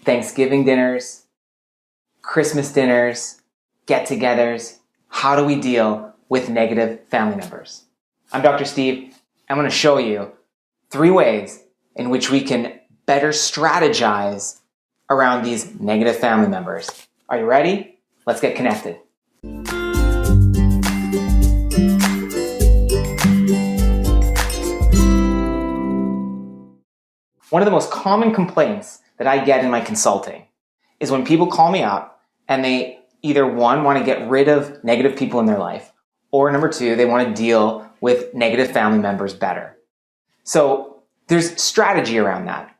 Thanksgiving dinners, Christmas dinners, get-togethers. How do we deal with negative family members? I'm Dr. Steve. I'm going to show you 3 ways in which we can better strategize around these negative family members. Are you ready? Let's get connected. One of the most common complaints that I get in my consulting is when people call me up and they either, 1, want to get rid of negative people in their life, or number 2, they want to deal with negative family members better. So there's strategy around that.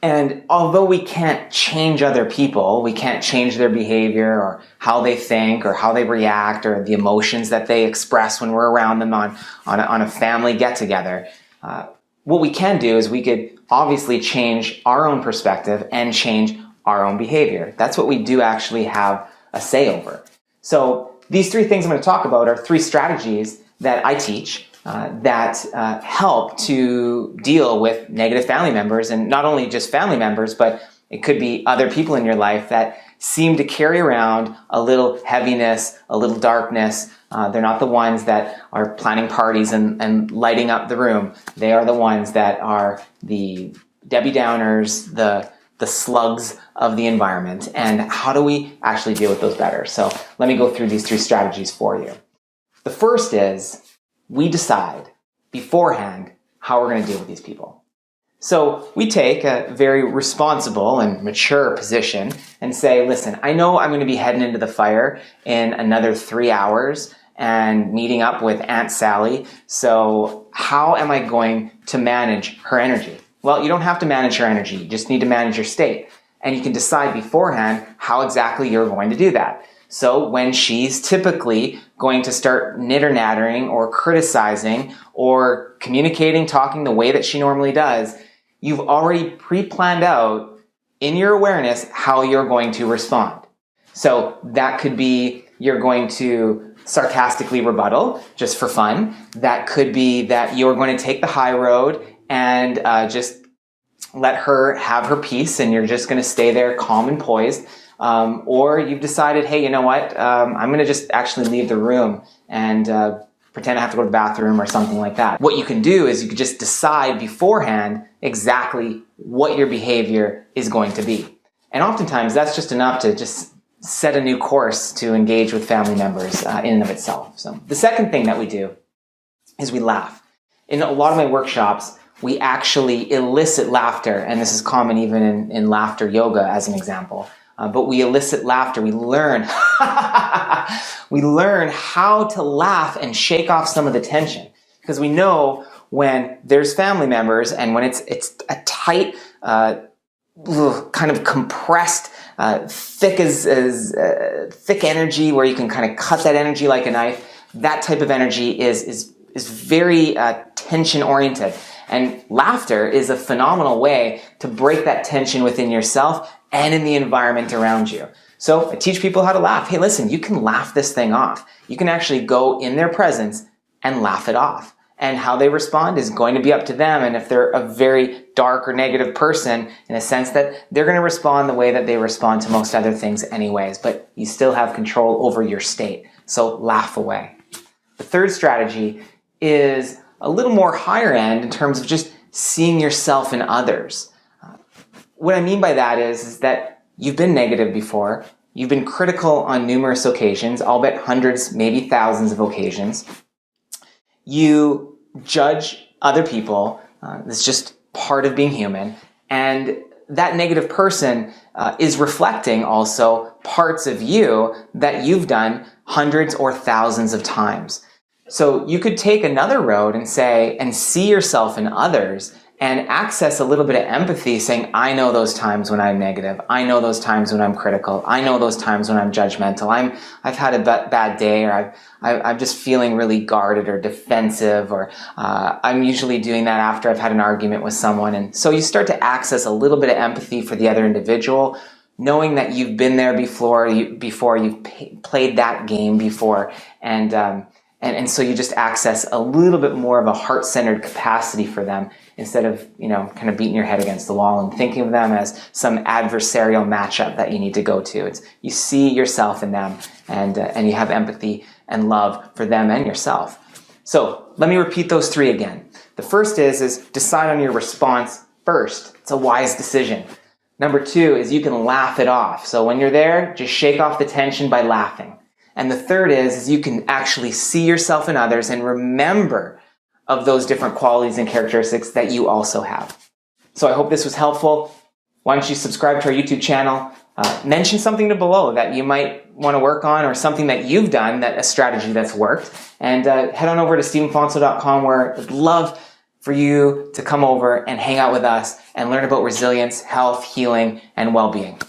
And although we can't change other people, we can't change their behavior or how they think or how they react or the emotions that they express when we're around them on a family get-together, what we can do is we could obviously change our own perspective and change our own behavior. That's what we do actually have a say over. So these 3 things I'm going to talk about are 3 strategies that I teach that help to deal with negative family members, and not only just family members, but it could be other people in your life that seem to carry around a little heaviness, a little darkness. They're not the ones that are planning parties and lighting up the room. They are the ones that are the Debbie Downers, the slugs of the environment. And how do we actually deal with those better? So let me go through these 3 strategies for you. The first is we decide beforehand how we're going to deal with these people. So we take a very responsible and mature position and say, listen, I know I'm going to be heading into the fire in another 3 hours and meeting up with Aunt Sally. So how am I going to manage her energy? Well, you don't have to manage her energy. You just need to manage your state. And you can decide beforehand how exactly you're going to do that. So when she's typically going to start nitter-nattering or criticizing or communicating, talking the way that she normally does, you've already pre-planned out in your awareness how you're going to respond. So that could be you're going to sarcastically rebuttal just for fun. That could be that you're going to take the high road and just let her have her peace and you're just going to stay there calm and poised. Or you've decided, hey, you know what? I'm going to just actually leave the room and pretend I have to go to the bathroom or something like that. What you can do is you can just decide beforehand exactly what your behavior is going to be. And oftentimes that's just enough to just set a new course to engage with family members in and of itself. So the second thing that we do is we laugh. In a lot of my workshops, we actually elicit laughter, and this is common even in laughter yoga as an example. But we elicit laughter. We learn, we learn how to laugh and shake off some of the tension. Because we know when there's family members and when it's a tight, kind of compressed, thick energy where you can kind of cut that energy like a knife. That type of energy is very tension oriented. And laughter is a phenomenal way to break that tension within yourself and in the environment around you. So I teach people how to laugh. Hey, listen, you can laugh this thing off. You can actually go in their presence and laugh it off. And how they respond is going to be up to them. And if they're a very dark or negative person, in a sense that they're going to respond the way that they respond to most other things anyways, but you still have control over your state. So laugh away. The third strategy is a little more higher end in terms of just seeing yourself in others. What I mean by that is that you've been negative before. You've been critical on numerous occasions, I'll bet hundreds, maybe thousands of occasions. You judge other people. It's just part of being human. And that negative person is reflecting also parts of you that you've done hundreds or thousands of times. So you could take another road and say, and see yourself in others and access a little bit of empathy, saying, I know those times when I'm negative. I know those times when I'm critical. I know those times when I'm judgmental. I've had a bad day, or I'm just feeling really guarded or defensive, or I'm usually doing that after I've had an argument with someone. And so you start to access a little bit of empathy for the other individual, knowing that you've been there before, you've played that game before, and And so you just access a little bit more of a heart-centered capacity for them instead of, kind of beating your head against the wall and thinking of them as some adversarial matchup that you need to go to. You see yourself in them and you have empathy and love for them and yourself. So let me repeat those 3 again. The first is decide on your response first. It's a wise decision. Number 2 is you can laugh it off. So when you're there, just shake off the tension by laughing. And the third is you can actually see yourself in others and remember of those different qualities and characteristics that you also have. So I hope this was helpful. Why don't you subscribe to our YouTube channel? Mention something below that you might want to work on or something that you've done, a strategy that's worked. And head on over to stephenfonso.com where I'd love for you to come over and hang out with us and learn about resilience, health, healing, and well-being.